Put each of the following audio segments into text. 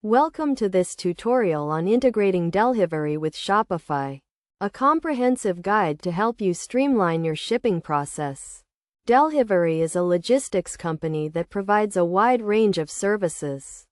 Welcome to this tutorial on integrating Delhivery with Shopify, a comprehensive guide to help you streamline your shipping process. Delhivery is a logistics company that provides a wide range of services,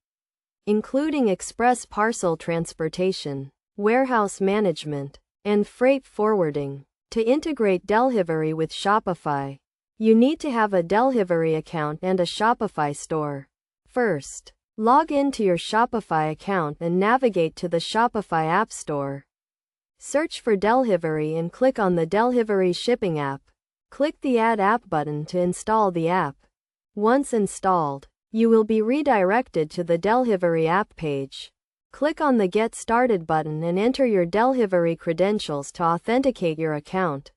including express parcel transportation, warehouse management, and freight forwarding. To integrate Delhivery with Shopify, you need to have a Delhivery account and a Shopify store. First, log into your Shopify account and navigate to the Shopify App Store. Search for Delhivery and click on the Delhivery Shipping app. Click the Add App button to install the app. Once installed, you will be redirected to the Delhivery app page. Click on the Get Started button and enter your Delhivery credentials to authenticate your account.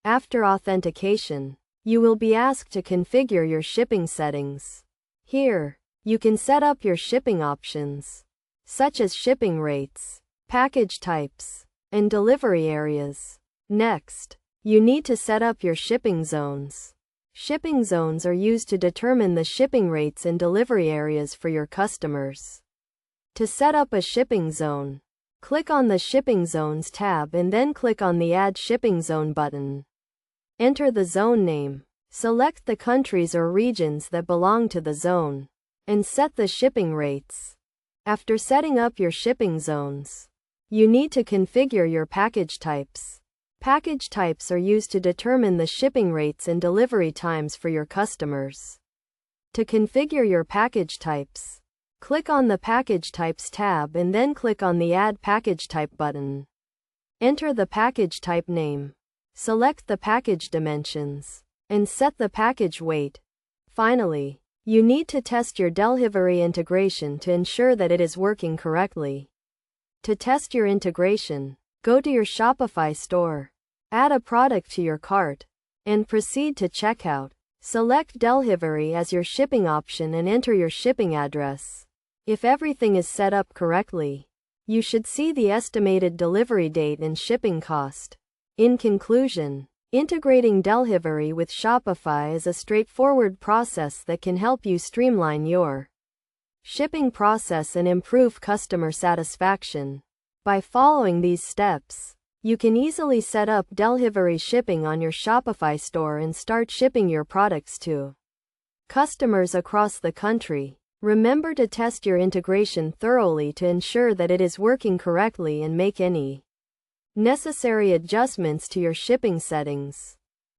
After authentication, you will be asked to configure your shipping settings. Here, you can set up your shipping options, such as shipping rates, package types, and delivery areas. Next, you need to set up your shipping zones. Shipping zones are used to determine the shipping rates and delivery areas for your customers. To set up a shipping zone, click on the Shipping Zones tab and then click on the Add Shipping Zone button. Enter the zone name, select the countries or regions that belong to the zone, and set the shipping rates. After setting up your shipping zones, you need to configure your package types. Package types are used to determine the shipping rates and delivery times for your customers. To configure your package types, click on the Package Types tab and then click on the Add Package Type button. Enter the package type name, select the package dimensions, and set the package weight. Finally, you need to test your Delhivery integration to ensure that it is working correctly. To test your integration, go to your Shopify store, add a product to your cart, and proceed to checkout. Select Delhivery as your shipping option and enter your shipping address. If everything is set up correctly, you should see the estimated delivery date and shipping cost. In conclusion, integrating Delhivery with Shopify is a straightforward process that can help you streamline your shipping process and improve customer satisfaction. By following these steps, you can easily set up Delhivery shipping on your Shopify store and start shipping your products to customers across the country. Remember to test your integration thoroughly to ensure that it is working correctly and make any necessary adjustments to your shipping settings.